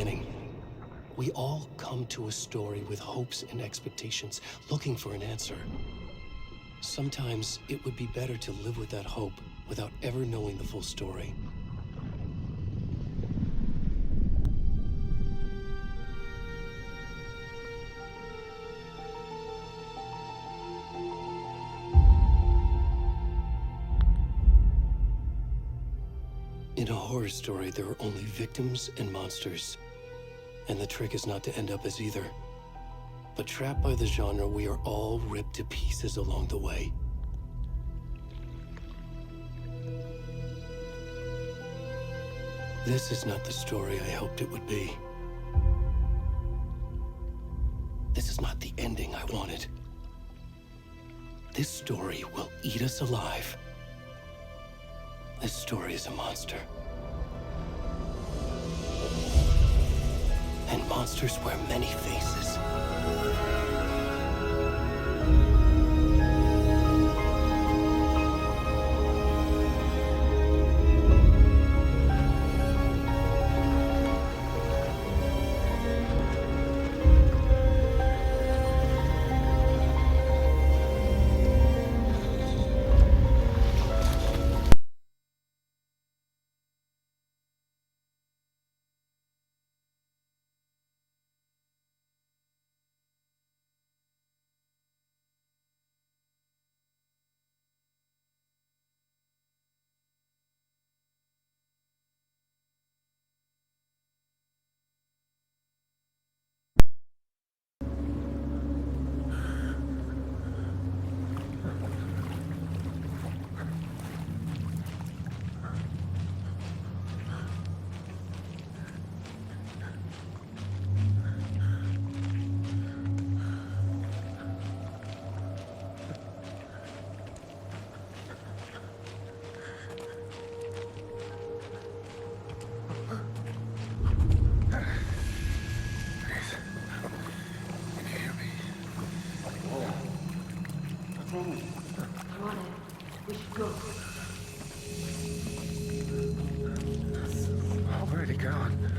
beginning. We all come to a story with hopes and expectations, looking for an answer. Sometimes it would be better to live with that hope without ever knowing the full story. In a horror story, there are only victims and monsters. And the trick is not to end up as either. But trapped by the genre, we are all ripped to pieces along the way. This is not the story I hoped it would be. This is not the ending I wanted. This story will eat us alive. This story is a monster. And monsters wear many faces. Come on in. We should go. Oh, where'd he gone?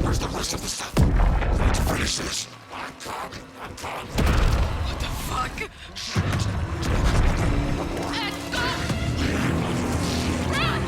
Where's the rest of the stuff? We need to finish this. What the fuck? Let's go! Run!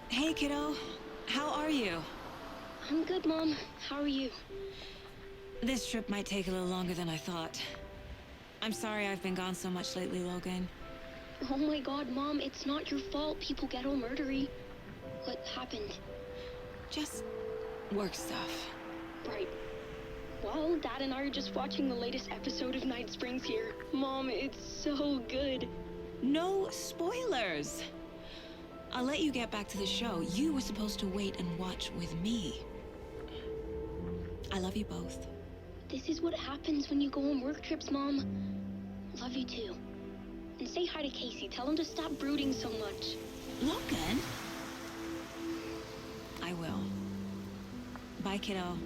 Hey, kiddo. How are you? I'm good, Mom. How are you? This trip might take a little longer than I thought. I'm sorry I've been gone so much lately, Logan. Oh my god, Mom, it's not your fault people get all murdery. What happened? Just work stuff. Right. Well, Dad and I are just watching the latest episode of Night Springs here. Mom, it's so good. No spoilers! I'll let you get back to the show. You were supposed to wait and watch with me. I love you both. This is what happens when you go on work trips, Mom. Love you too. And say hi to Casey. Tell him to stop brooding so much. Logan? I will. Bye, kiddo.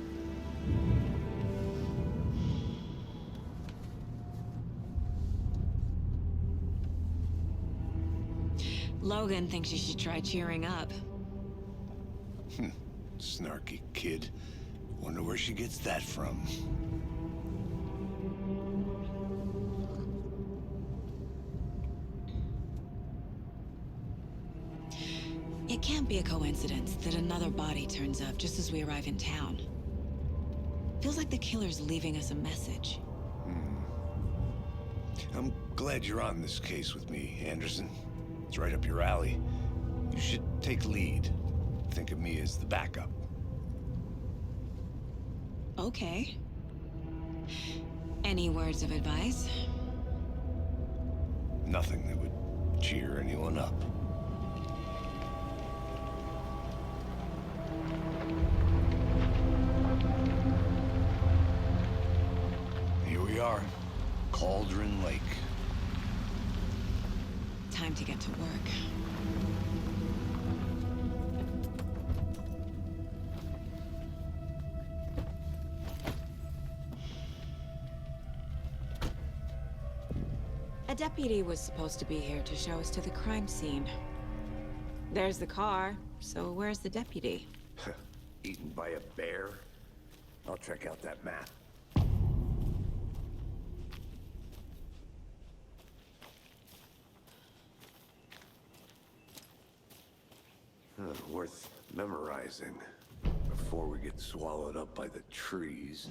Logan thinks you should try cheering up. Snarky kid. Wonder where she gets that from. It can't be a coincidence that another body turns up just as we arrive in town. Feels like the killer's leaving us a message. I'm glad you're on this case with me, Anderson. It's right up your alley. You should take lead. Think of me as the backup. Okay. Any words of advice? Nothing that would cheer anyone up. Here we are. Cauldron Lake. Time to get to work. A deputy was supposed to be here to show us to the crime scene. There's the car, so where's the deputy? Eaten by a bear? I'll check out that map. Worth memorizing before we get swallowed up by the trees.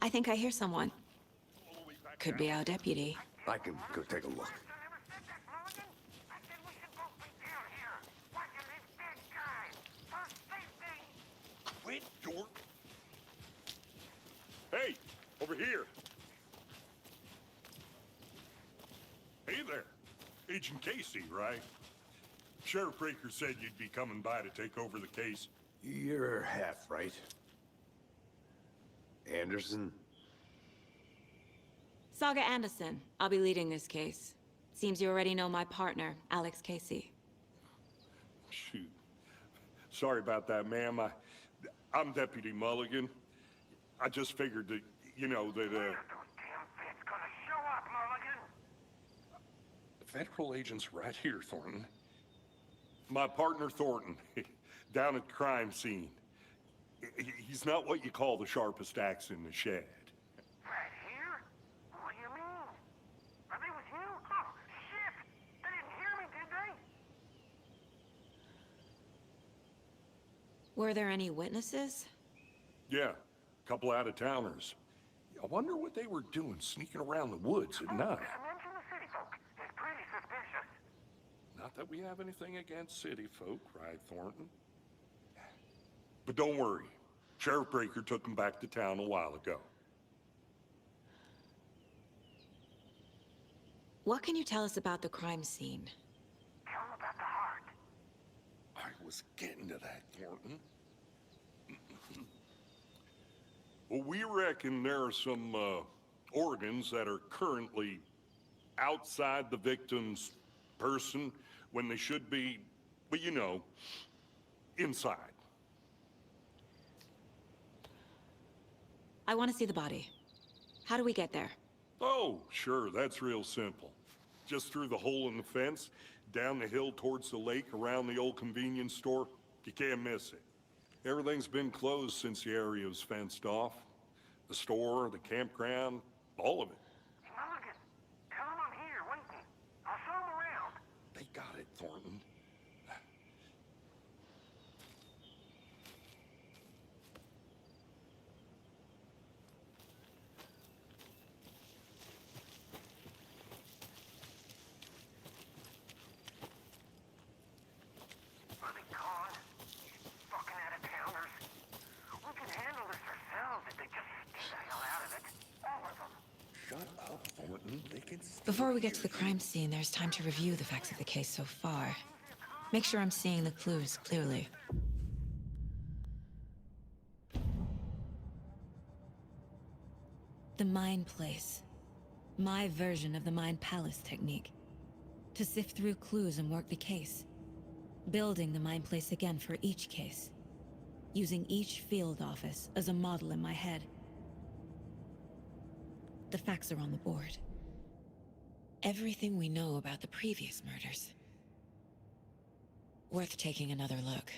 I think I hear someone. Could be our deputy. I can go take a look. Quit, dork! Hey, over here. Hey there. Agent Casey, right? Sheriff Breaker said you'd be coming by to take over the case. You're half right. Anderson? Saga Anderson. I'll be leading this case. Seems you already know my partner, Alex Casey. Shoot. Sorry about that, ma'am. I'm Deputy Mulligan. I just figured that, you know, that, Federal agents right here, Thornton. My partner, Thornton, down at the crime scene. He's not what you call the sharpest axe in the shed. Right here? What do you mean? Are they with you? Oh, shit! They didn't hear me, did they? Were there any witnesses? Yeah, a couple out-of-towners. I wonder what they were doing sneaking around the woods at night. Mention the city folk. It's pretty suspicious. Not that we have anything against city folk, right, Thornton? But don't worry. Sheriff Breaker took them back to town a while ago. What can you tell us about the crime scene? Tell them about the heart. I was getting to that, Thornton. Well, we reckon there are some organs that are currently outside the victim's person when they should be, but you know, inside. I want to see the body. How do we get there? Oh, sure, that's real simple. Just through the hole in the fence, down the hill towards the lake, around the old convenience store. You can't miss it. Everything's been closed since the area was fenced off. The store, the campground, all of it. Mulligan, tell them I'm here, waiting. I'll show them around. They got it, Thornton. Are they gone? Fucking out-of-towners. We can handle this ourselves if they just stay the hell out of it. All of them. Shut up, Thornton. They can Before we get to the crime scene, there's time to review the facts of the case so far. Make sure I'm seeing the clues clearly. The Mind Place. My version of the Mind Palace technique. To sift through clues and work the case. Building the Mind Place again for each case. Using each field office as a model in my head. The facts are on the board. Everything we know about the previous murders. Worth taking another look.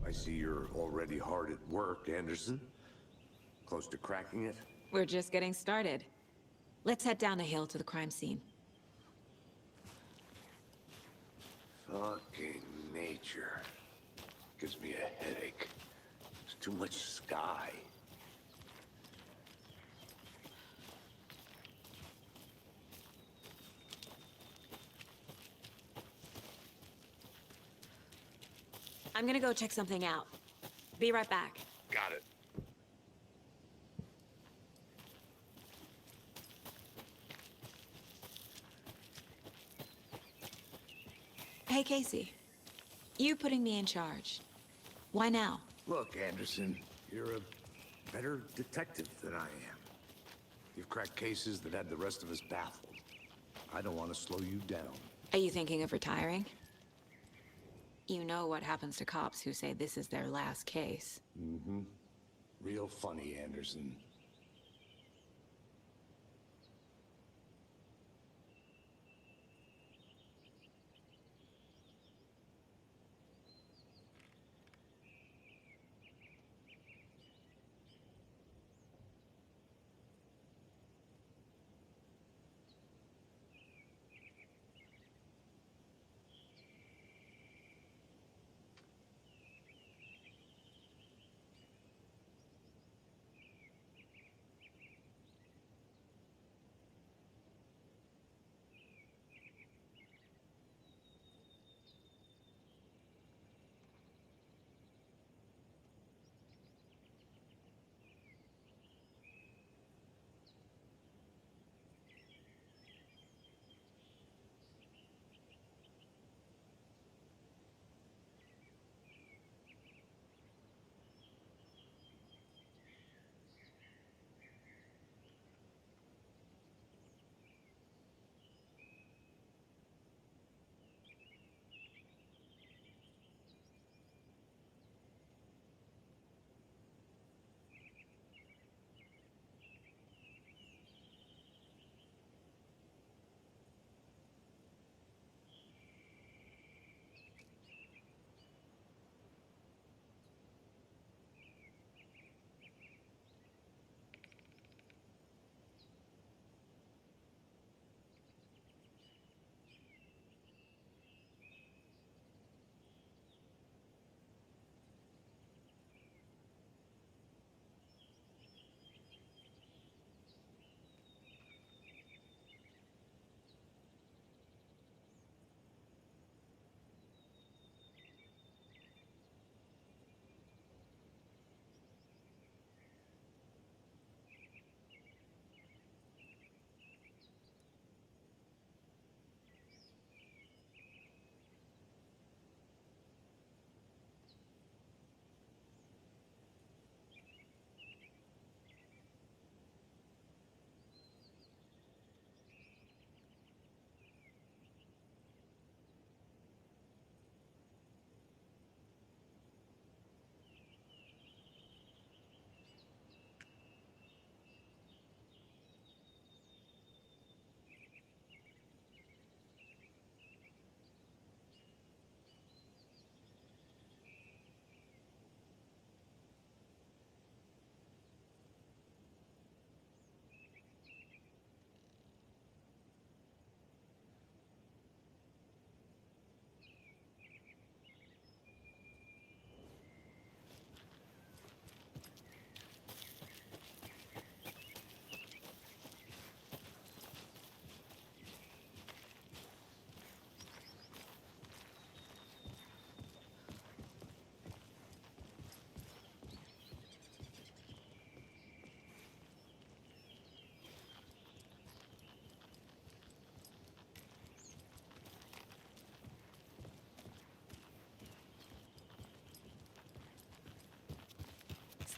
I see you're already hard at work, Anderson. Close to cracking it? We're just getting started. Let's head down the hill to the crime scene. Fucking nature. Gives me a headache. There's too much sky. I'm gonna go check something out. Be right back. Got it. Hey, Casey. You putting me in charge. Why now? Look, Anderson, you're a better detective than I am. You've cracked cases that had the rest of us baffled. I don't want to slow you down. Are you thinking of retiring? You know what happens to cops who say this is their last case. Mm-hmm. Real funny, Anderson.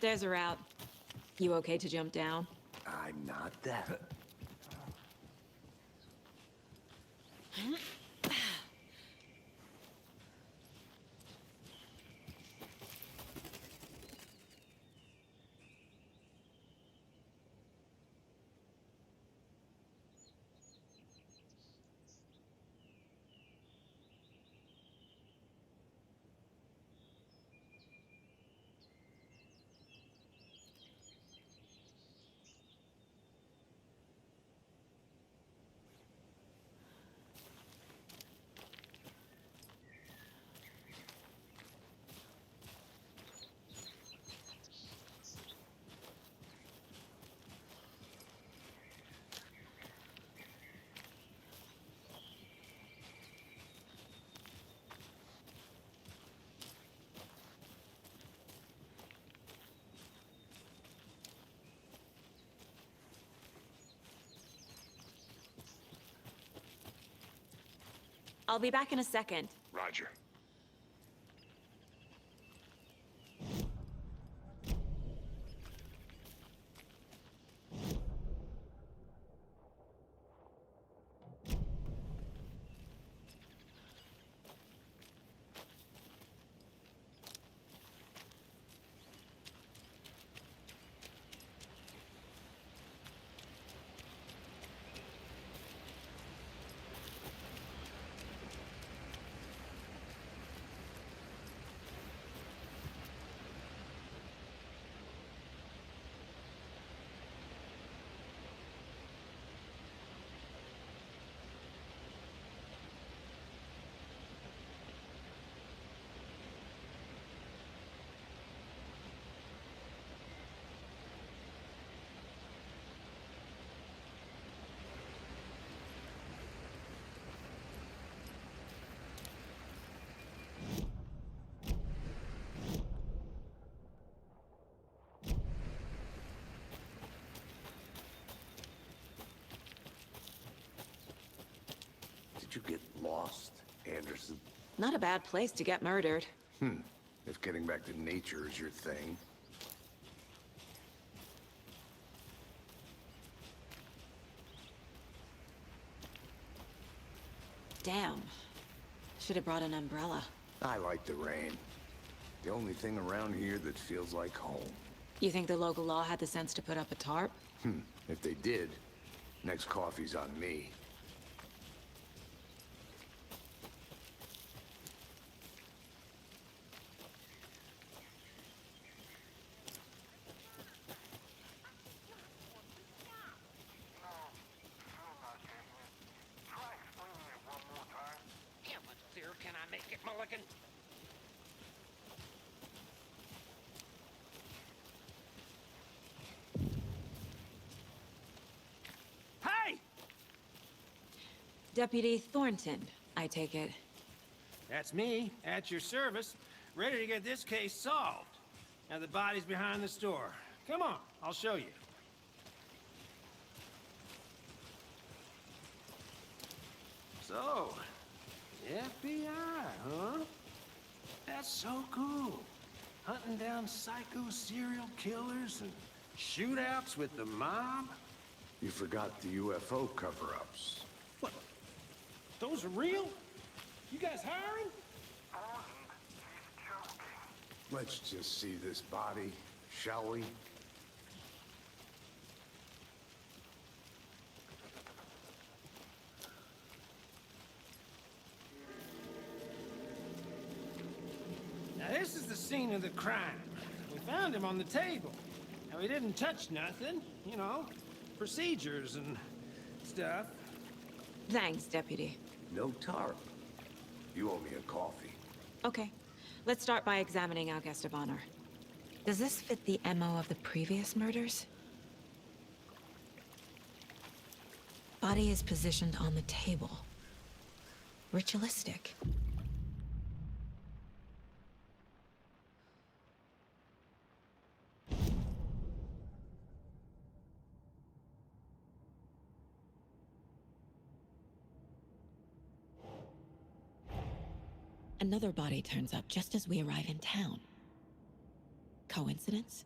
Stairs are out. You okay to jump down? I'm not that. I'll be back in a second. Roger. Did you get lost, Anderson? Not a bad place to get murdered. If getting back to nature is your thing. Damn. Should have brought an umbrella. I like the rain. The only thing around here that feels like home. You think the local law had the sense to put up a tarp? If they did, next coffee's on me. Can I make it, Mulligan? Hey! Deputy Thornton, I take it. That's me, at your service, ready to get this case solved. Now the body's behind the store. Come on, I'll show you. So, FBI, huh? That's so cool. Hunting down psycho serial killers and shootouts with the mob. You forgot the UFO cover-ups. What? Those are real? You guys hiring? Let's just see this body, shall we? Now this is the scene of the crime. We found him on the table. Now he didn't touch nothing, you know, procedures and stuff. Thanks, Deputy. No tarp. You owe me a coffee. Okay. Let's start by examining our guest of honor. Does this fit the MO of the previous murders? Body is positioned on the table. Ritualistic. Another body turns up just as we arrive in town. Coincidence?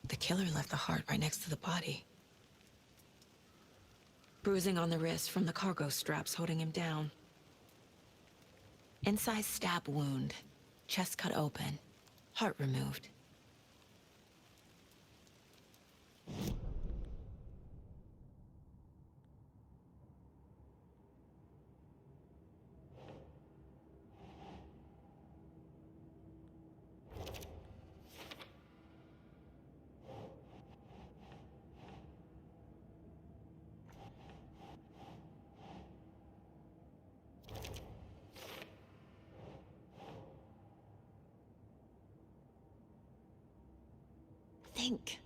The killer left the heart right next to the body. Bruising on the wrist from the cargo straps holding him down. Inside stab wound, chest cut open, heart removed. think.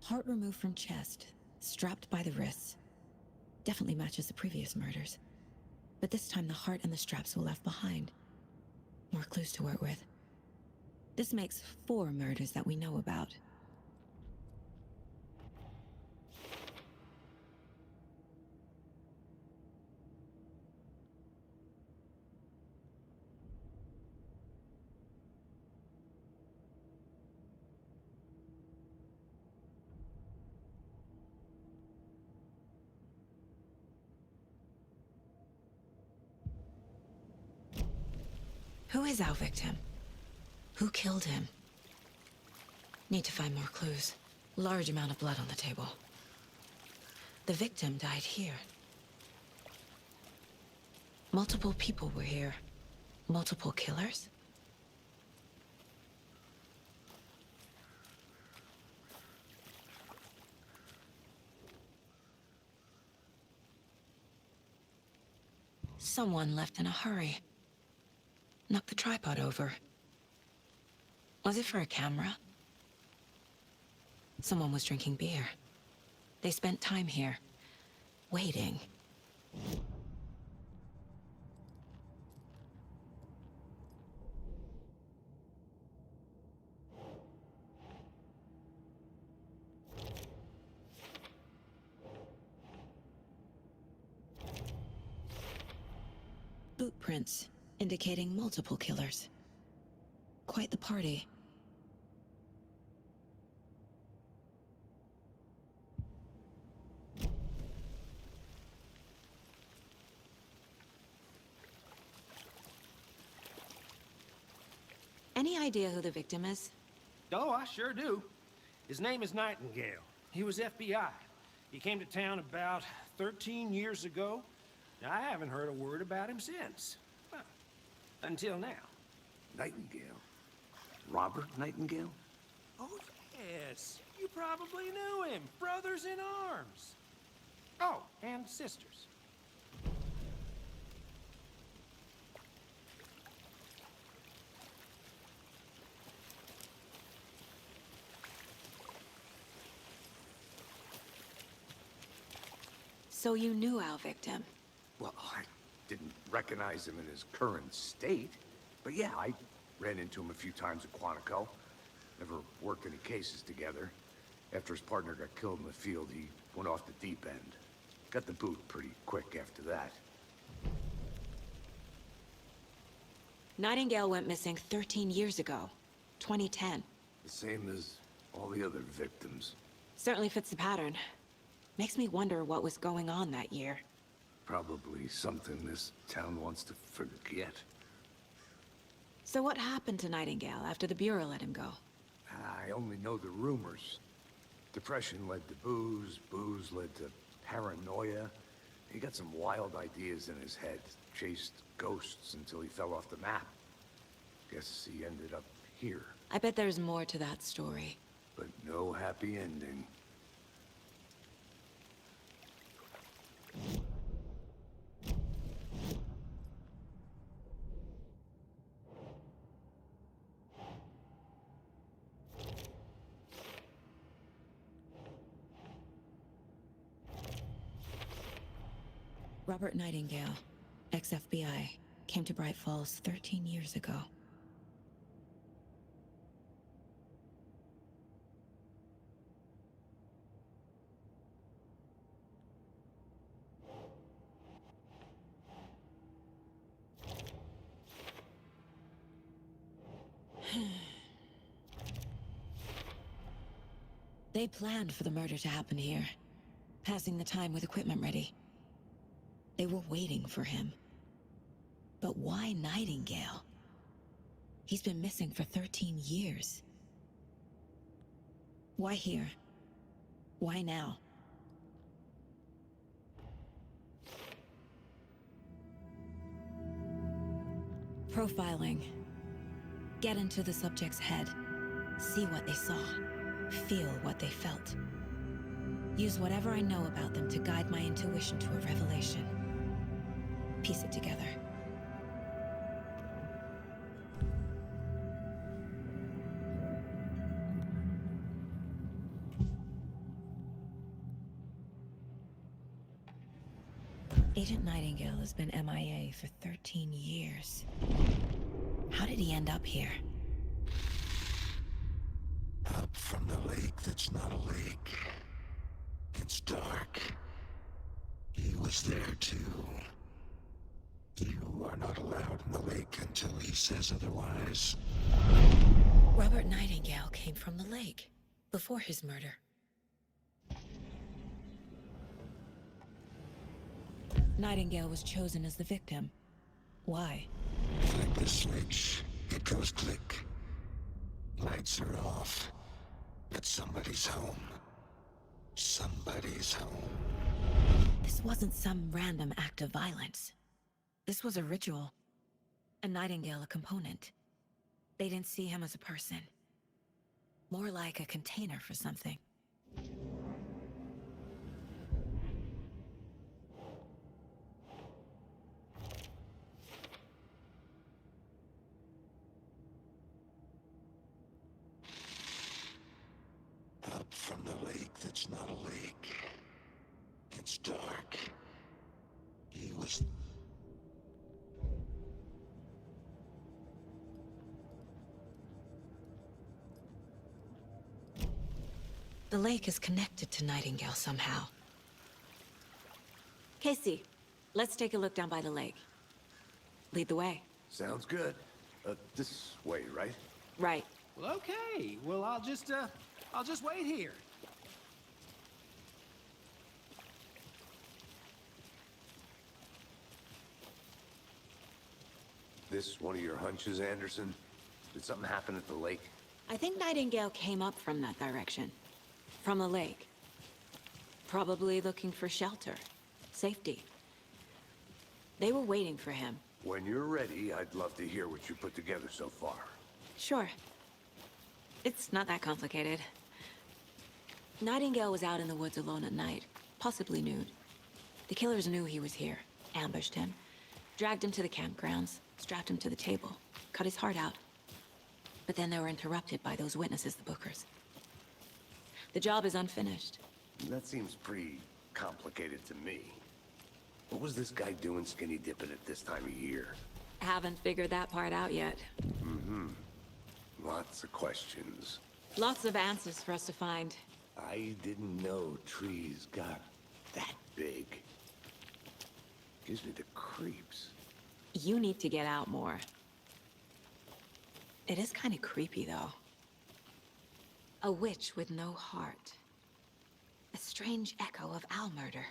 Heart removed from chest, strapped by the wrists. Definitely matches the previous murders. But this time the heart and the straps were left behind. More clues to work with. This makes 4 murders that we know about. Who is our victim? Who killed him? Need to find more clues. Large amount of blood on the table. The victim died here. Multiple people were here. Multiple killers? Someone left in a hurry. Knocked the tripod over. Was it for a camera? Someone was drinking beer. They spent time here, waiting. Boot prints, indicating multiple killers. Quite the party. Any idea who the victim is? Oh, I sure do. His name is Nightingale. He was FBI. He came to town about 13 years ago. Now, I haven't heard a word about him since. Well, until now. Nightingale? Robert Nightingale? Oh, yes. You probably knew him. Brothers in arms. Oh, and sisters. So you knew our victim? Well, I didn't recognize him in his current state. But yeah, I ran into him a few times at Quantico. Never worked any cases together. After his partner got killed in the field, he went off the deep end. Got the boot pretty quick after that. Nightingale went missing 13 years ago. 2010. The same as all the other victims. Certainly fits the pattern. Makes me wonder what was going on that year. Probably something this town wants to forget. So what happened to Nightingale after the Bureau let him go? I only know the rumors. Depression led to booze, booze led to paranoia. He got some wild ideas in his head, chased ghosts until he fell off the map. Guess he ended up here, I bet there's more to that story. but no happy ending. Robert Nightingale, ex-FBI, came to Bright Falls 13 years ago. They planned for the murder to happen here, passing the time with equipment ready. They were waiting for him. But why Nightingale? He's been missing for 13 years. Why here? Why now? Profiling. Get into the subject's head. See what they saw. Feel what they felt. Use whatever I know about them to guide my intuition to a revelation. Piece it together. Agent Nightingale has been MIA for 13 years. How did he end up here? Up from the lake that's not a lake. It's dark. He was there too. You are not allowed in the lake until he says otherwise. Robert Nightingale came from the lake before his murder. Nightingale was chosen as the victim. Why? Like the switch, it goes click. Lights are off. But somebody's home. Somebody's home. This wasn't some random act of violence. This was a ritual. And Nightingale a component. They didn't see him as a person. More like a container for something. Up from the lake that's not a lake. It's dark. He was... The lake is connected to Nightingale somehow. Casey, let's take a look down by the lake. Lead the way. Sounds good. This way, right? Right. Well, okay. Well, I'll just wait here. This one of your hunches, Anderson? Did something happen at the lake? I think Nightingale came up from that direction. From the lake. Probably looking for shelter. Safety. They were waiting for him. When you're ready, I'd love to hear what you put together so far. Sure. It's not that complicated. Nightingale was out in the woods alone at night, possibly nude. The killers knew he was here, ambushed him, dragged him to the campgrounds, strapped him to the table, cut his heart out. But then they were interrupted by those witnesses, the Bookers. The job is unfinished. That seems pretty complicated to me. What was this guy doing skinny dipping at this time of year? Haven't figured that part out yet. Mm-hmm. Lots of questions. Lots of answers for us to find. I didn't know trees got that big. Gives me the creeps. You need to get out more. It is kind of creepy, though. A witch with no heart. A strange echo of owl murder.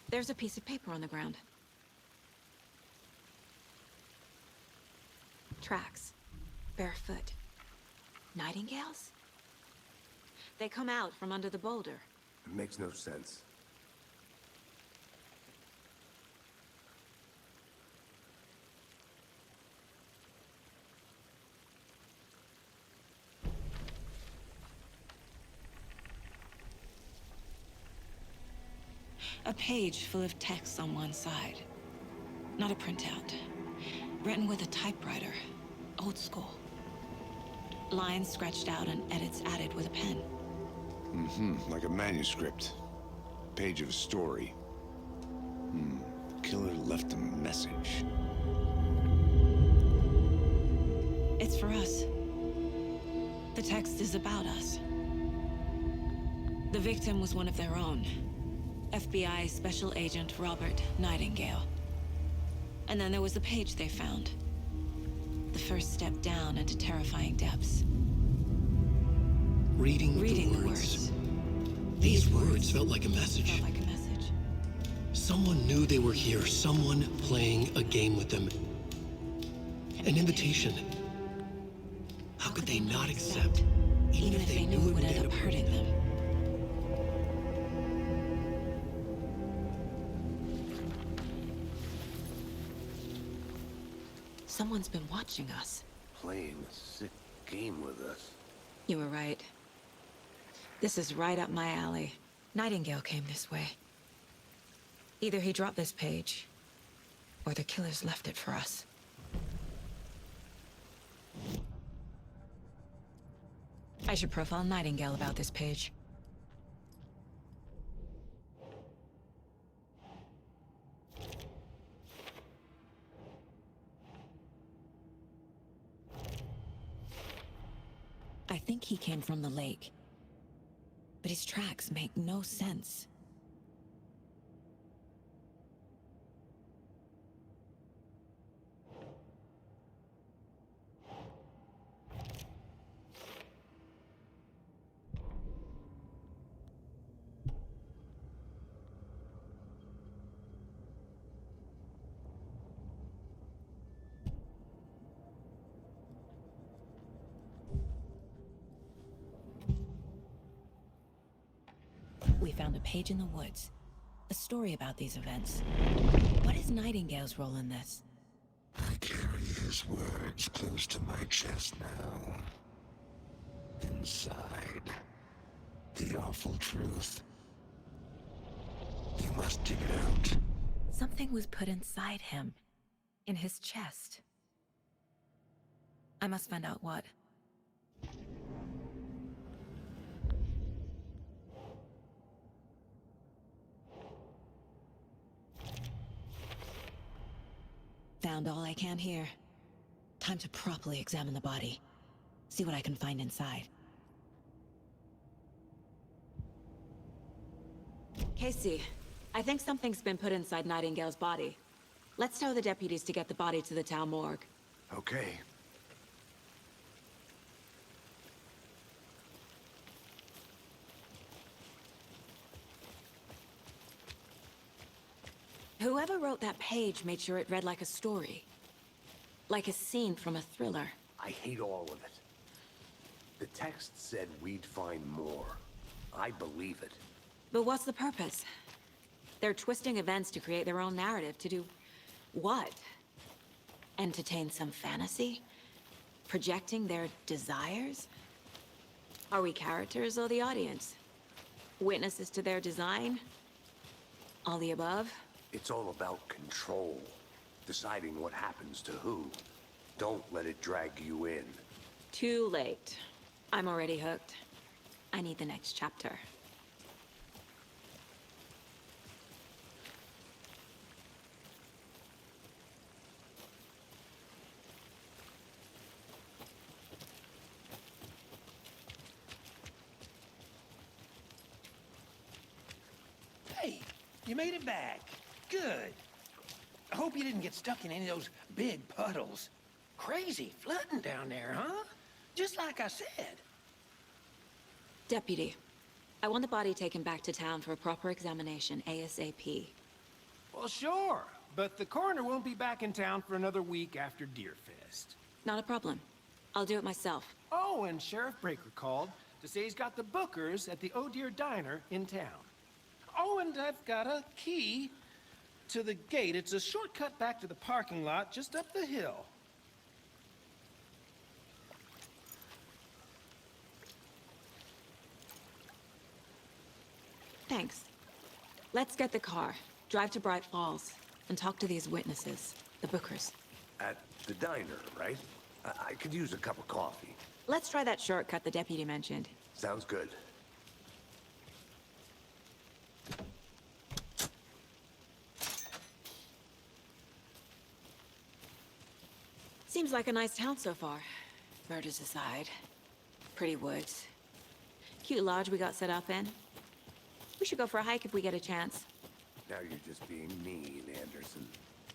There's a piece of paper on the ground. Tracks. Barefoot. Nightingales? They come out from under the boulder. It makes no sense. A page full of text on one side. Not a printout. Written with a typewriter. Old school. Lines scratched out and edits added with a pen. Mm-hmm, like a manuscript. Page of a story. The killer left a message. It's for us. The text is about us. The victim was one of their own. FBI Special Agent Robert Nightingale. And then there was the page they found. The first step down into terrifying depths. Reading the words. These words felt like a message. Felt like a message. Someone knew they were here, someone playing a game with them. An invitation. How could they not accept, even if they knew it would end up hurting them? Someone's been watching us. Playing a sick game with us. You were right. This is right up my alley. Nightingale came this way. Either he dropped this page, or the killers left it for us. I should profile Nightingale about this page. I think he came from the lake. But his tracks make no sense. We found a page in the woods. A story about these events. What is Nightingale's role in this? I carry his words close to my chest now. Inside, the awful truth. You must dig it out. Something was put inside him. In his chest. I must find out what. Found all I can here. Time to properly examine the body. See what I can find inside. Casey, I think something's been put inside Nightingale's body. Let's tell the deputies to get the body to the town morgue. Okay. Whoever wrote that page made sure it read like a story. Like a scene from a thriller. I hate all of it. The text said we'd find more. I believe it. But what's the purpose? They're twisting events to create their own narrative to do... what? Entertain some fantasy? Projecting their desires? Are we characters or the audience? Witnesses to their design? All the above? It's all about control. Deciding what happens to who. Don't let it drag you in. Too late. I'm already hooked. I need the next chapter. Hey, you made it back. Good. I hope you didn't get stuck in any of those big puddles. Crazy flooding down there, huh? Just like I said. Deputy, I want the body taken back to town for a proper examination, ASAP. Well, sure. But the coroner won't be back in town for another week after Deerfest. Not a problem. I'll do it myself. Oh, and Sheriff Breaker called to say he's got the bookers at the Oh Dear Diner in town. Oh, and I've got a key to the gate. It's a shortcut back to the parking lot just up the hill. Thanks. Let's get the car, drive to Bright Falls, and talk to these witnesses, the bookers. At the diner, right? I could use a cup of coffee. Let's try that shortcut the deputy mentioned. Sounds good. Seems like a nice town so far, murders aside. Pretty woods. Cute lodge we got set up in. We should go for a hike if we get a chance. Now you're just being mean, Anderson.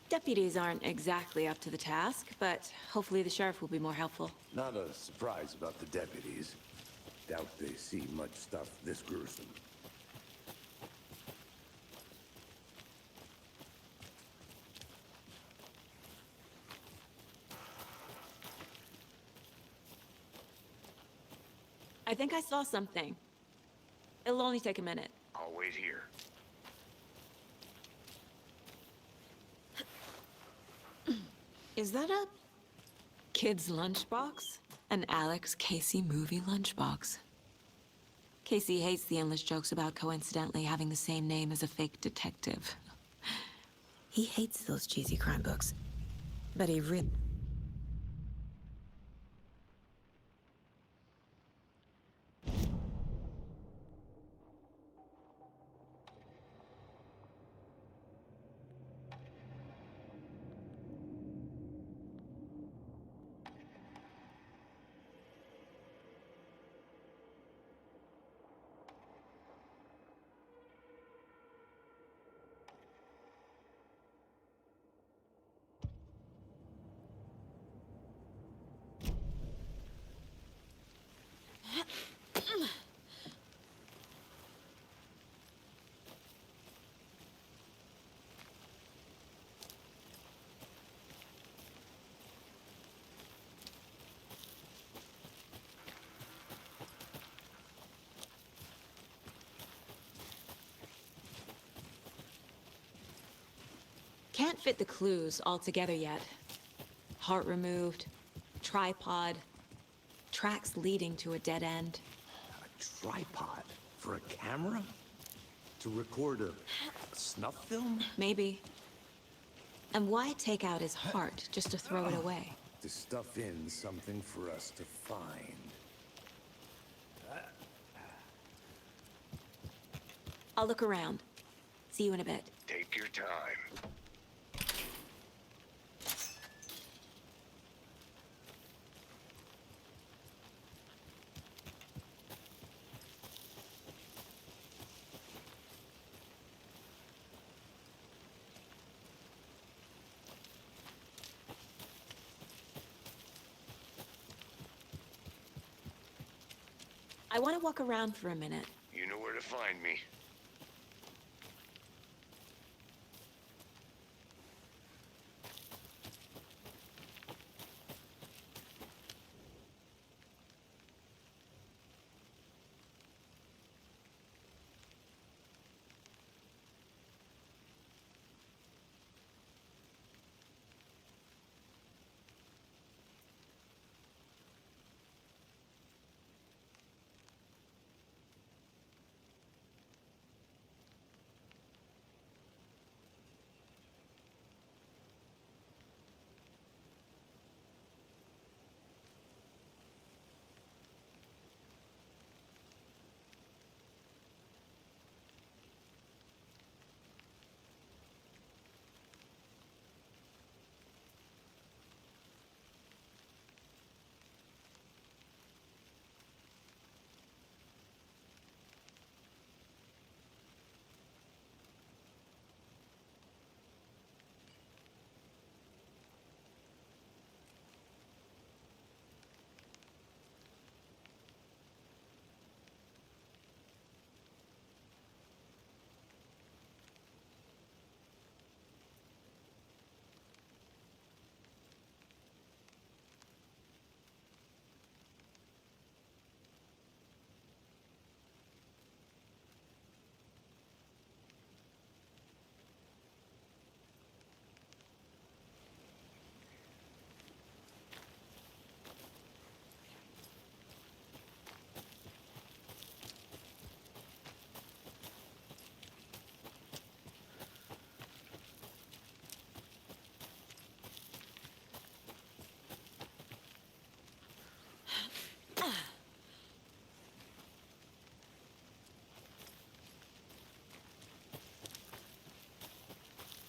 Deputies aren't exactly up to the task, but hopefully the sheriff will be more helpful. Not a surprise about the deputies. Doubt they see much stuff this gruesome. I think I saw something. It'll only take a minute. I'll wait here. Is that a kid's lunchbox? An Alex Casey movie lunchbox. Casey hates the endless jokes about coincidentally having the same name as a fake detective. He hates those cheesy crime books. But he really... Can't fit the clues all together yet. Heart removed, tripod, tracks leading to a dead end. A tripod? For a camera? To record a snuff film? Maybe. And why take out his heart just to throw it away? To stuff in something for us to find. I'll look around. See you in a bit. Take your time. I want to walk around for a minute. You know where to find me.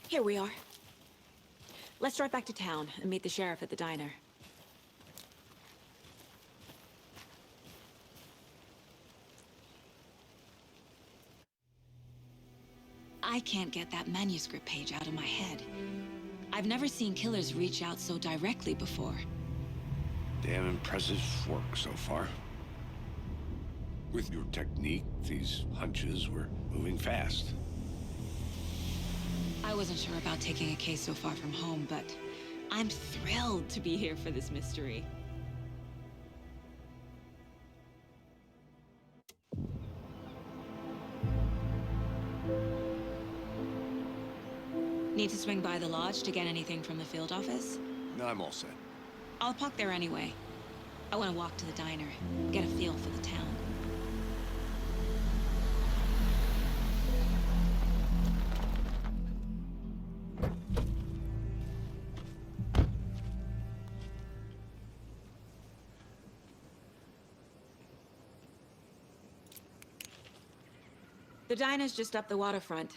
Here we are. Let's drive back to town and meet the sheriff at the diner. I can't get that manuscript page out of my head. I've never seen killers reach out so directly before. Damn impressive work so far. With your technique, these hunches were moving fast. I wasn't sure about taking a case so far from home, but I'm thrilled to be here for this mystery. Need to swing by the lodge to get anything from the field office? No, I'm all set. I'll park there anyway. I want to walk to the diner, get a feel for the town. The diner's just up the waterfront.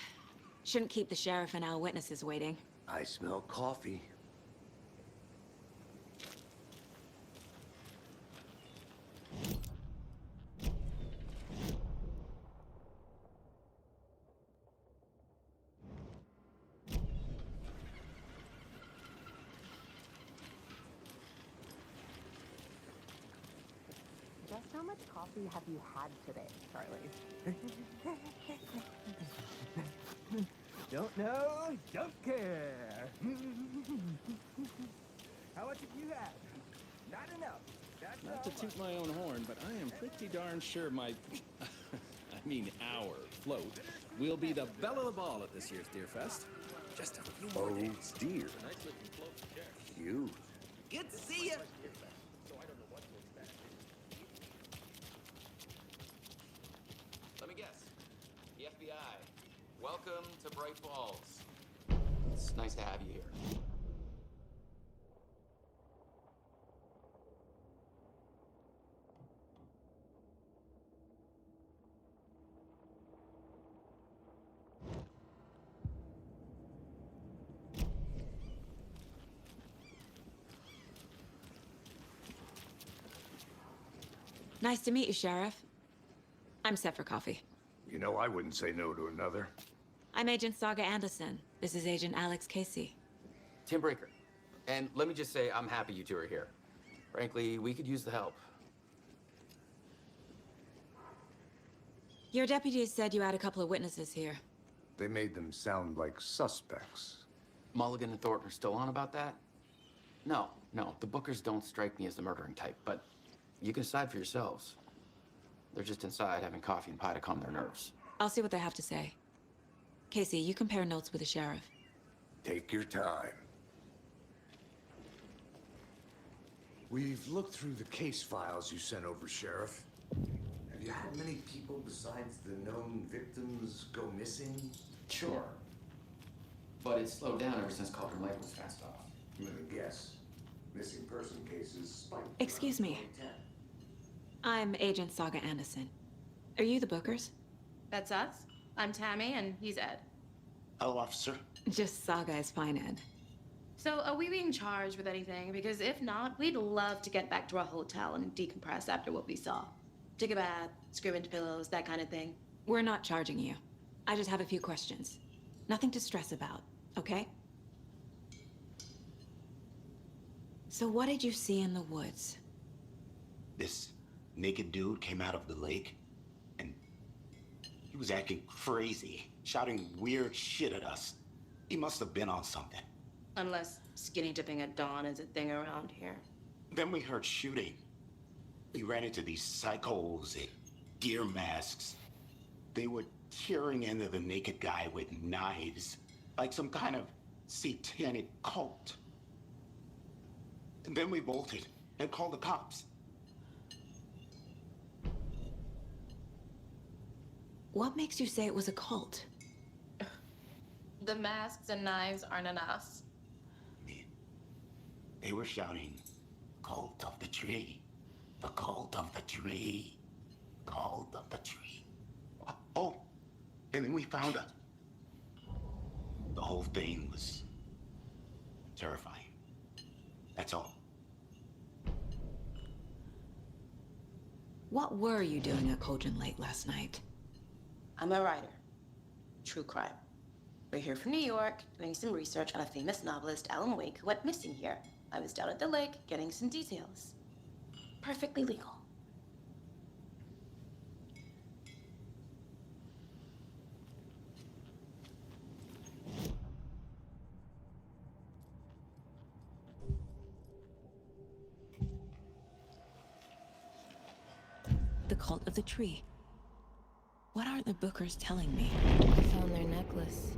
Shouldn't keep the sheriff and our witnesses waiting. I smell coffee. Just how much coffee have you had today, Charlie? Don't know, don't care. How much have you had? Not enough. That's Not to toot my own horn, but I am pretty darn sure my... our float will be the belle of the ball at this year's Deer Fest. Just a few more days. Dear. Cute. Good to see you. Let me guess. The FBI. Welcome to Bright Falls. It's nice to have you here. Nice to meet you, Sheriff. I'm set for coffee. You know, I wouldn't say no to another. I'm Agent Saga Anderson. This is Agent Alex Casey. Tim Breaker. And let me just say, I'm happy you two are here. Frankly, we could use the help. Your deputies said you had a couple of witnesses here. They made them sound like suspects. Mulligan and Thornton are still on about that? No, the Bookers don't strike me as the murdering type, but you can decide for yourselves. They're just inside having coffee and pie to calm their nerves. I'll see what they have to say. Casey, you compare notes with the sheriff. Take your time. We've looked through the case files you sent over, Sheriff. Have you had many people besides the known victims go missing? Sure. But it's slowed down ever since Calder Lake was fenced off. Let me guess. Missing person cases spiked. Excuse me. 2010. I'm Agent Saga Anderson. Are you the Bookers? That's us. I'm Tammy, and he's Ed. Hello, officer. Just Saga is fine, Ed. So, are we being charged with anything? Because if not, we'd love to get back to our hotel and decompress after what we saw. Take a bath, scream into pillows, that kind of thing. We're not charging you. I just have a few questions. Nothing to stress about, okay? So what did you see in the woods? This naked dude came out of the lake, and he was acting crazy, shouting weird shit at us. He must have been on something. Unless skinny dipping at dawn is a thing around here. Then we heard shooting. We ran into these psychos in deer masks. They were tearing into the naked guy with knives, like some kind of satanic cult. And then we bolted and called the cops. What makes you say it was a cult? The masks and knives aren't enough. They were shouting, "Cult of the tree, the cult of the tree, cult of the tree." Oh, and then we found her. The whole thing was terrifying. That's all. What were you doing at Cauldron Lake last night? I'm a writer. True crime. We're here from New York, doing some research on a famous novelist, Alan Wake, who went missing here. I was down at the lake, getting some details. Perfectly legal. The cult of the tree. What are the Bookers telling me? I found their necklace.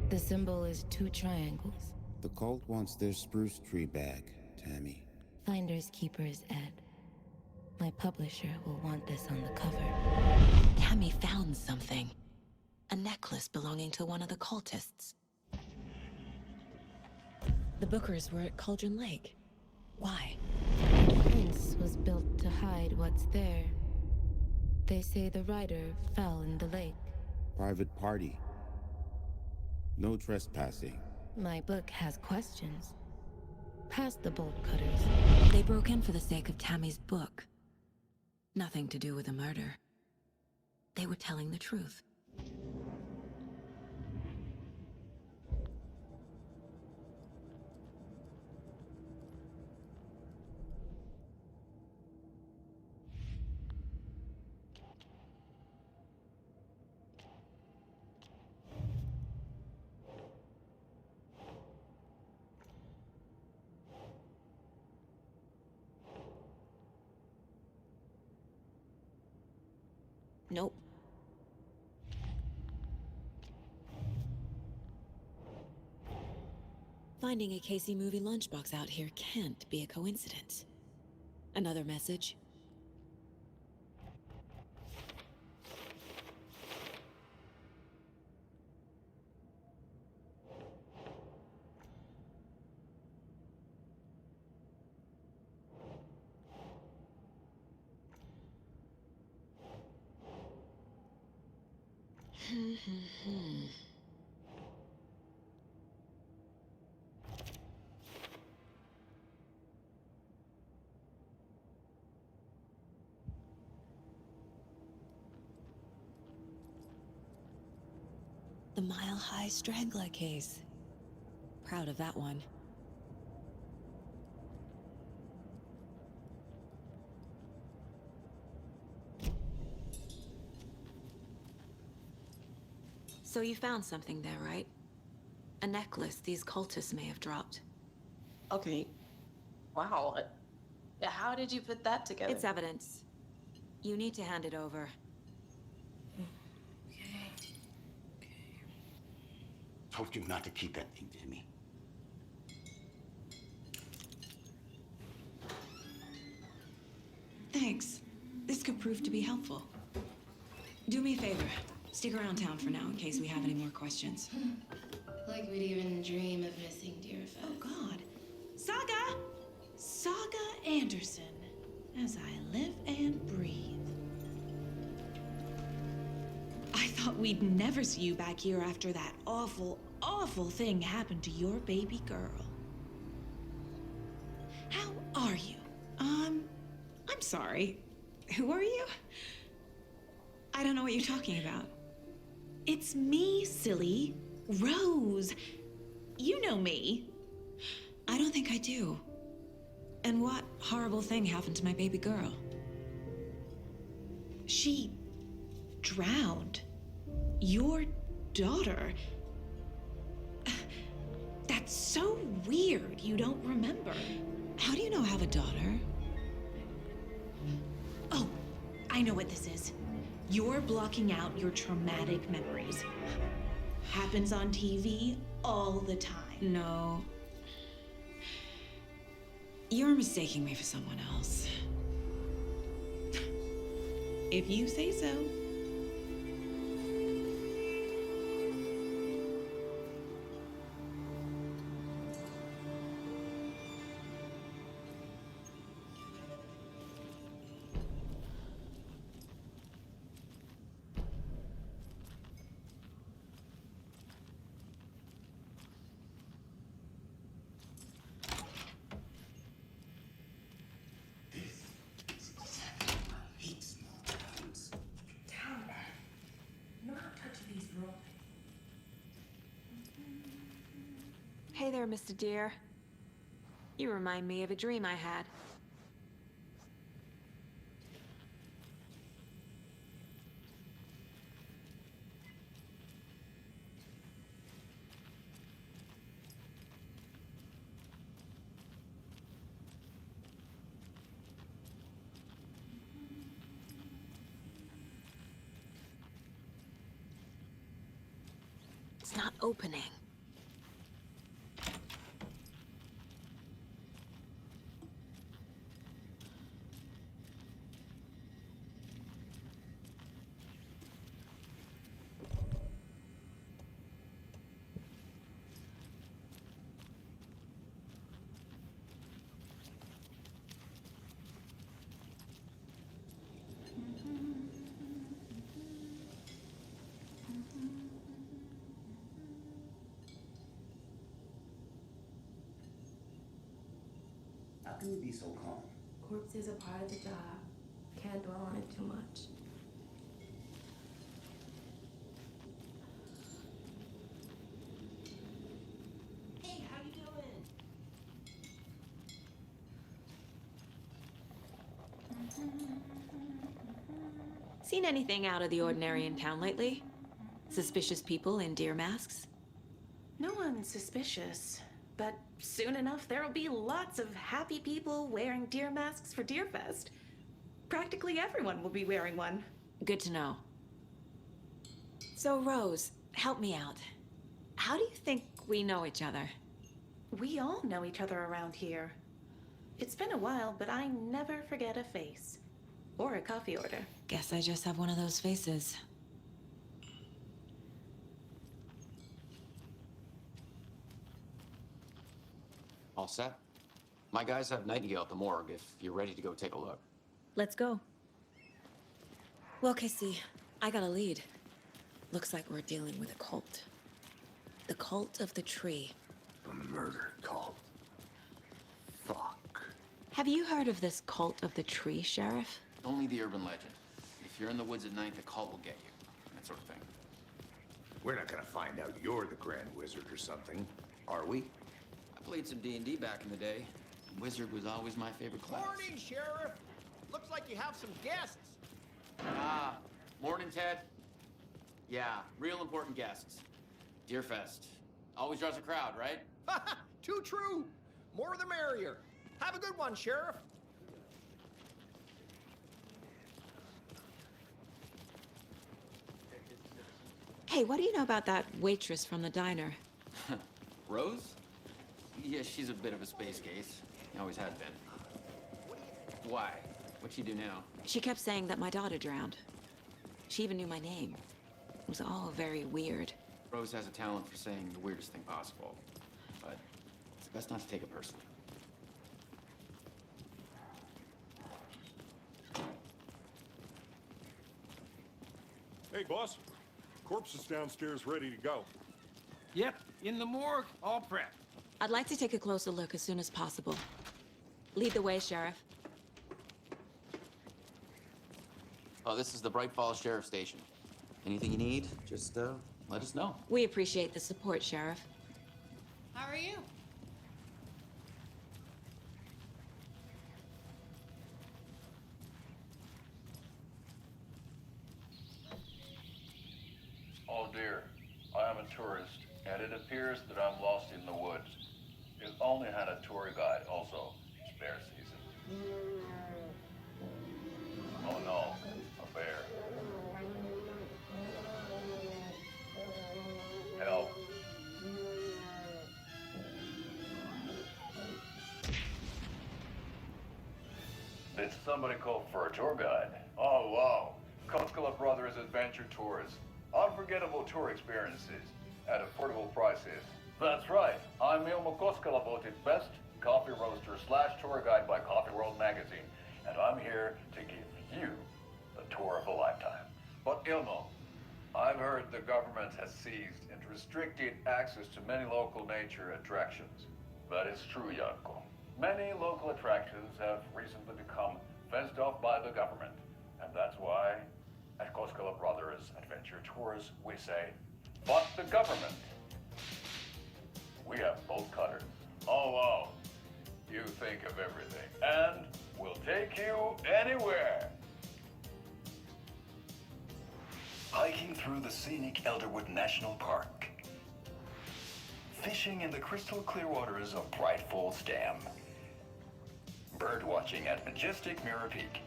The symbol is 2 triangles. The cult wants their spruce tree back, Tammy. Finders keepers, Ed. My publisher will want this on the cover. Tammy found something. A necklace belonging to one of the cultists. The Bookers were at Cauldron Lake. Why? The fence was built to hide what's there. They say the rider fell in the lake. Private party. No trespassing. My book has questions. Past the bolt cutters. They broke in for the sake of Tammy's book. Nothing to do with a murder. They were telling the truth. Nope. Finding a Casey movie lunchbox out here can't be a coincidence. Another message? The Mile High Strangler case. Proud of that one. So you found something there, right? A necklace these cultists may have dropped. Okay. Wow. How did you put that together? It's evidence. You need to hand it over. Told you not to keep that thing, Jimmy. Thanks. This could prove to be helpful. Do me a favor. Stick around town for now in case we have any more questions. Like we'd even dream of missing dear Fez. Oh, God. Saga! Saga Anderson. As I live and breathe. I thought we'd never see you back here after that awful, awful thing happened to your baby girl. How are you? I'm sorry. Who are you? I don't know what you're talking about. It's me, silly. Rose. You know me. I don't think I do. And what horrible thing happened to my baby girl? She drowned. Your daughter. That's so weird you don't remember. How do you know I have a daughter? Oh, I know what this is. You're blocking out your traumatic memories. Happens on TV all the time. No. You're mistaking me for someone else. If you say so. Hey there, Mr. Deer. You remind me of a dream I had. It's not opening. How can you be so calm? Corpses are part of the job. Can't dwell on it too much. Hey, how you doing? Seen anything out of the ordinary in town lately? Suspicious people in deer masks? No one's suspicious. But soon enough, there'll be lots of happy people wearing deer masks for Deerfest. Practically everyone will be wearing one. Good to know. So, Rose, help me out. How do you think we know each other? We all know each other around here. It's been a while, but I never forget a face. Or a coffee order. Guess I just have one of those faces. All set? My guys have Nightingale at the morgue if you're ready to go take a look. Let's go. Well, Casey, I got a lead. Looks like we're dealing with a cult. The cult of the tree. A murder cult. Fuck. Have you heard of this cult of the tree, Sheriff? Only the urban legend. If you're in the woods at night, the cult will get you. That sort of thing. We're not gonna find out you're the Grand Wizard or something, are we? I played some D&D back in the day. Wizard was always my favorite class. Morning, Sheriff. Looks like you have some guests. Ah, morning, Ted. Yeah, real important guests. Deerfest. Always draws a crowd, right? Too true. More the merrier. Have a good one, Sheriff. Hey, what do you know about that waitress from the diner? Rose? Yeah, she's a bit of a space case. Always has been. Why? What'd she do now? She kept saying that my daughter drowned. She even knew my name. It was all very weird. Rose has a talent for saying the weirdest thing possible. But it's best not to take it personally. Hey, boss. Corpse is downstairs ready to go. Yep, in the morgue, all prepped. I'd like to take a closer look as soon as possible. Lead the way, Sheriff. Oh, this is the Bright Falls Sheriff Station. Anything you need, just let us know. We appreciate the support, Sheriff. How are you? Oh dear, I am a tourist, and it appears that I'm lost in the woods. If only had a tour guide, also, spare season. Oh no, a bear. Help. Did somebody call for a tour guide? Oh wow, Koskela Brothers Adventure Tours. Unforgettable tour experiences at affordable prices. That's right, I'm Ilmo Koskela, voted best coffee roaster / tour guide by Coffee World magazine, and I'm here to give you the tour of a lifetime. But Ilmo, I've heard the government has seized and restricted access to many local nature attractions. That is true, Janko. Many local attractions have recently become fenced off by the government, and that's why at Koskela Brothers Adventure Tours, we say, fuck the government. we have bolt cutters. Oh, wow. You think of everything, and we'll take you anywhere. Hiking through the scenic Elderwood National Park. Fishing in the crystal clear waters of Bright Falls Dam. Bird watching at majestic Mirror Peak.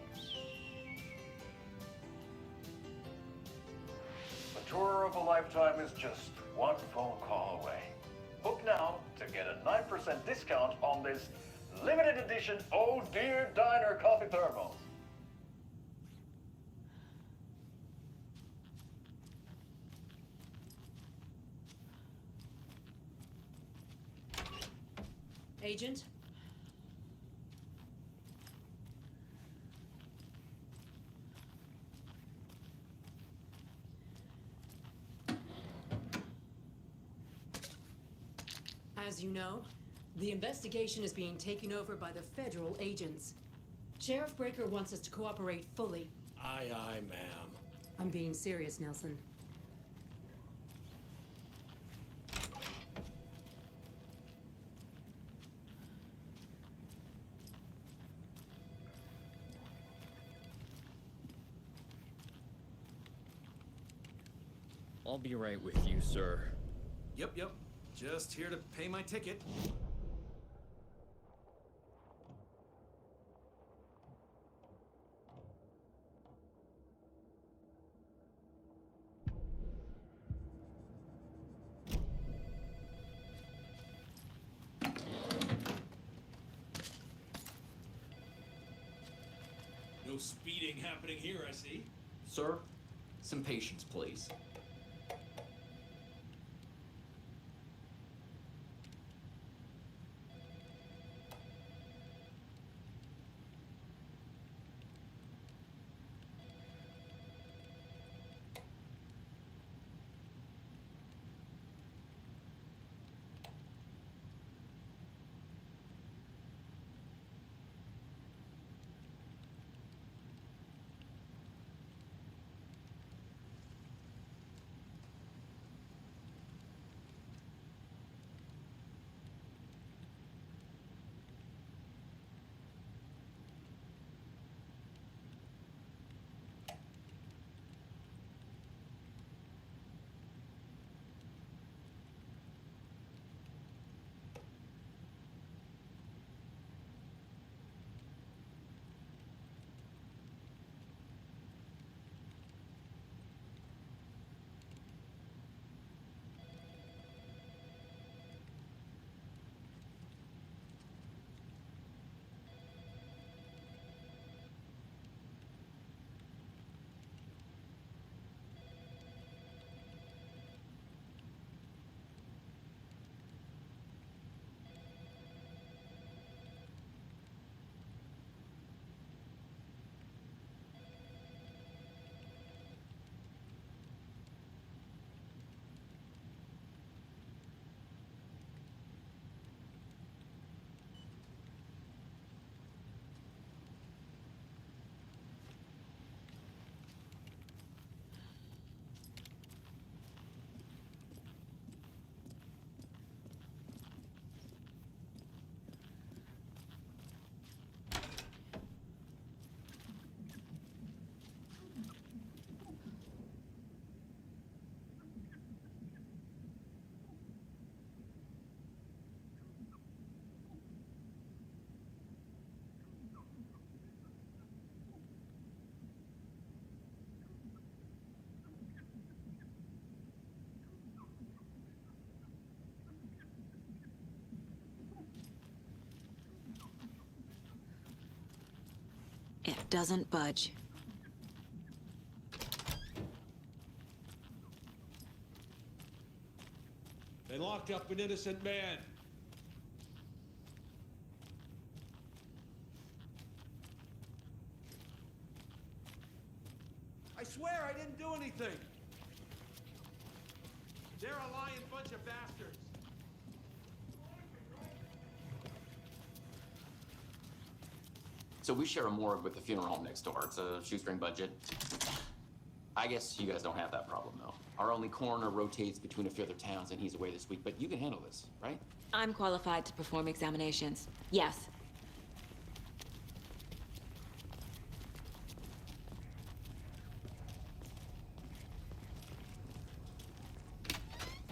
A tour of a lifetime is just one phone call away. Book now to get a 9% discount on this limited edition Oh Dear Diner coffee thermos. Agent? As you know, the investigation is being taken over by the federal agents. Sheriff Breaker wants us to cooperate fully. Aye, aye, ma'am. I'm being serious, Nelson. I'll be right with you, sir. Yep. Just here to pay my ticket. No speeding happening here, I see. Sir, some patience, please. It doesn't budge. They locked up an innocent man. I swear I didn't do anything. They're a lying bunch of bastards. So we share a morgue with the funeral home next door. It's a shoestring budget. I guess you guys don't have that problem, though. Our only coroner rotates between a few other towns, and he's away this week, but you can handle this, right? I'm qualified to perform examinations. Yes.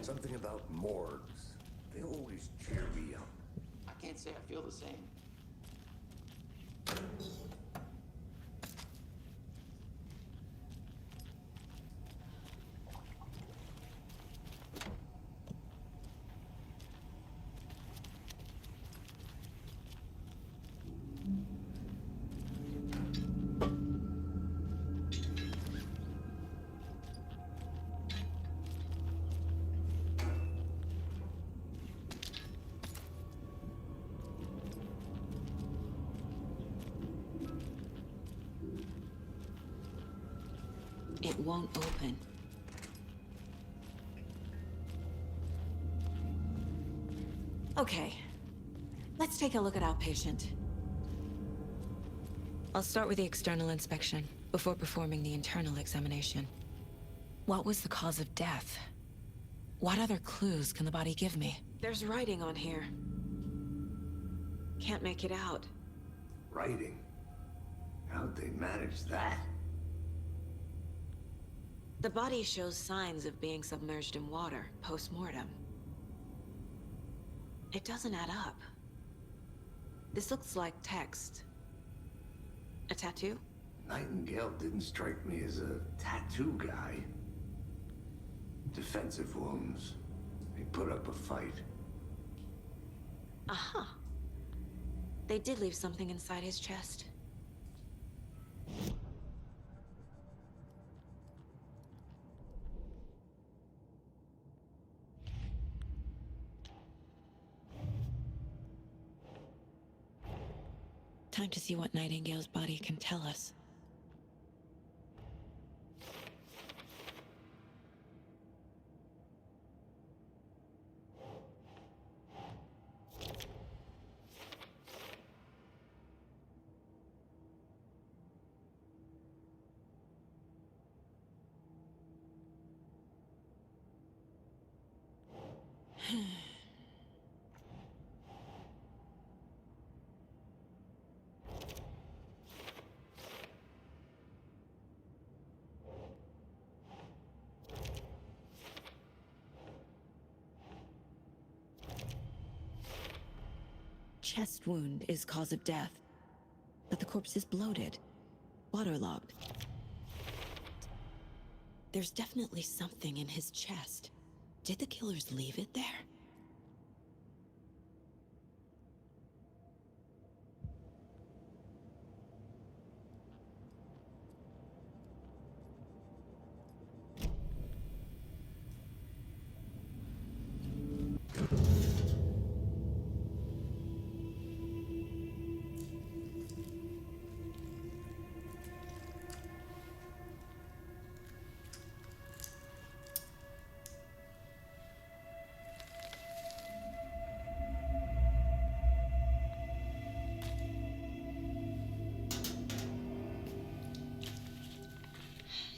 Something about morgues. They always cheer me up. I can't say I feel the same. It won't open. Okay. Let's take a look at our patient. I'll start with the external inspection before performing the internal examination. What was the cause of death? What other clues can the body give me? There's writing on here. Can't make it out. Writing? How'd they manage that? The body shows signs of being submerged in water post-mortem. It doesn't add up. This looks like text. A tattoo? Nightingale didn't strike me as a tattoo guy. Defensive wounds. He put up a fight. Aha. They did leave something inside his chest. Time to see what Nightingale's body can tell us. Chest wound is cause of death, but the corpse is bloated, waterlogged. There's definitely something in his chest. Did the killers leave it there?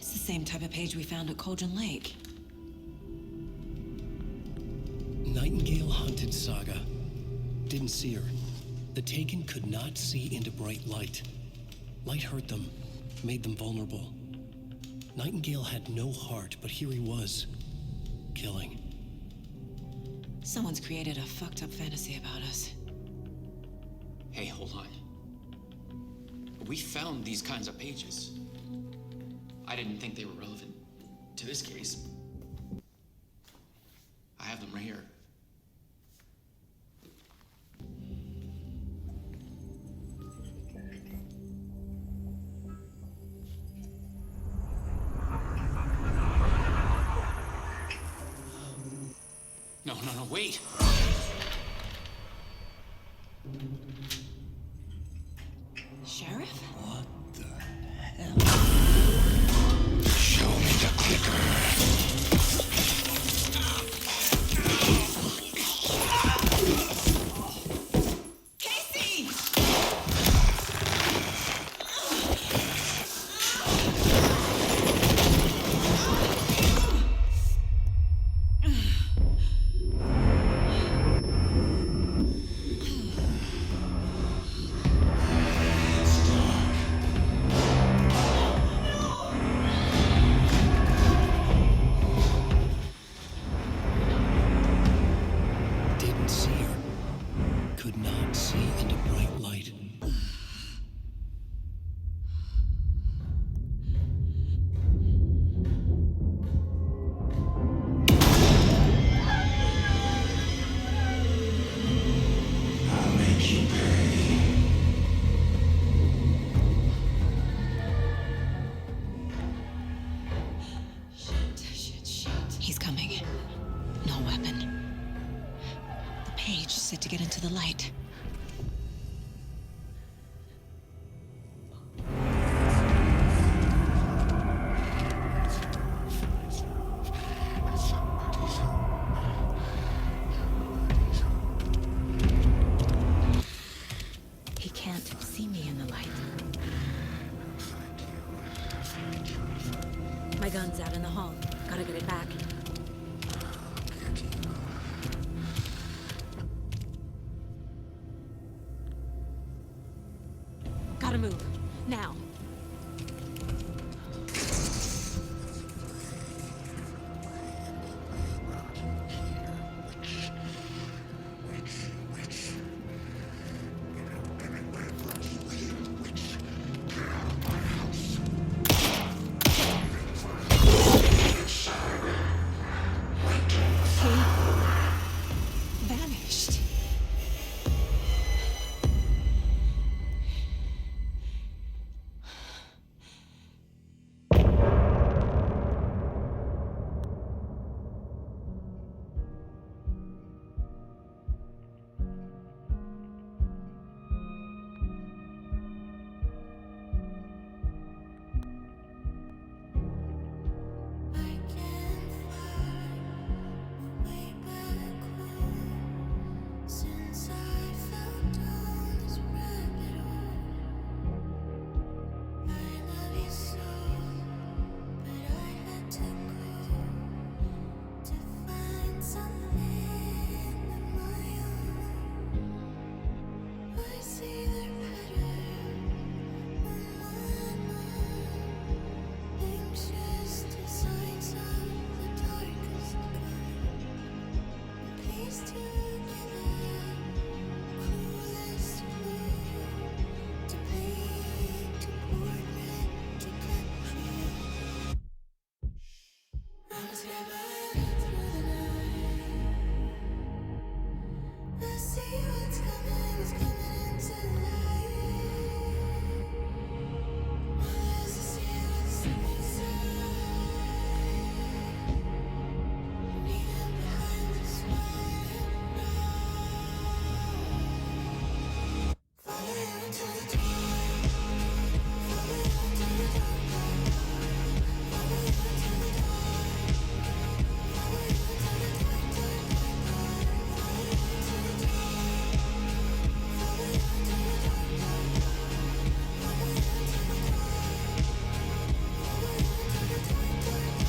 It's the same type of page we found at Cauldron Lake. Nightingale hunted Saga. Didn't see her. The Taken could not see into bright light. Light hurt them, made them vulnerable. Nightingale had no heart, but here he was, killing. Someone's created a fucked up fantasy about us. Hey, hold on. We found these kinds of pages. I didn't think they were relevant to this case. I have them right here. No, wait! Sheriff? What the hell? Show me the clicker. Casey! sea and a bright light. I'll make you pay. He's coming. No weapon. The page said to get into the light. He can't see me in the light. My gun's out in the hall. Gotta get it back. Gotta move. Now. Vanished. Since I fell down this rabbit hole, I love you so, but I had to go to find something of my own. I see the pattern on my mind, anxious designs of the darkest kind, pieced together. Cruelest blue to paint a portrait to capture you. I'm scared through the night. I see what's coming into the light. All is to see what's inside. Needed behind the smile. Follow you into the dark. Follow you into the dark. Follow you into the dark. Follow you into the dark, dark, dark, dark. Follow you into the dark. Follow you into the dark, dark, dark. Follow you into the dark. Follow you into the dark, dark,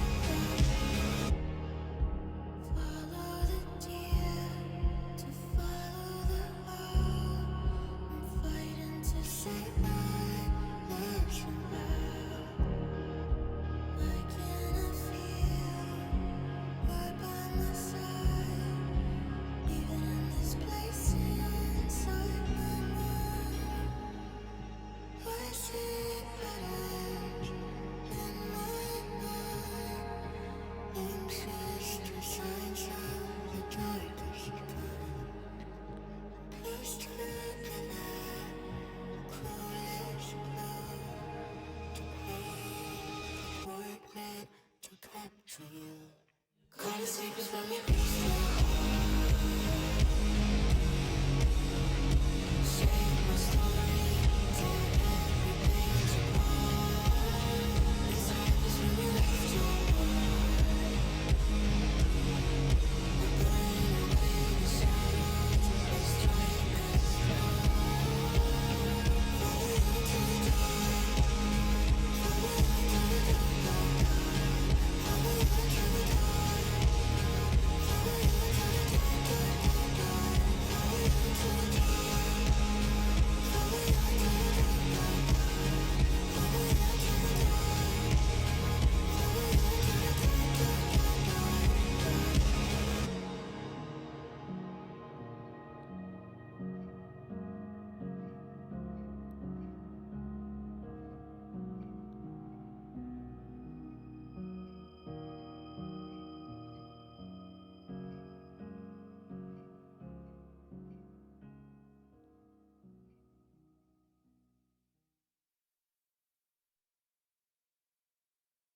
dark, dark. Follow the deer to follow the hawk. I'm fighting to save my lips and loud. I cannot feel right by my side, even in this place inside my mind. I see patterns in my mind, anxious designs of the darkest kind. Pieced together, cruelest blue to paint a portrait to capture you. Call the sleepers from your basement.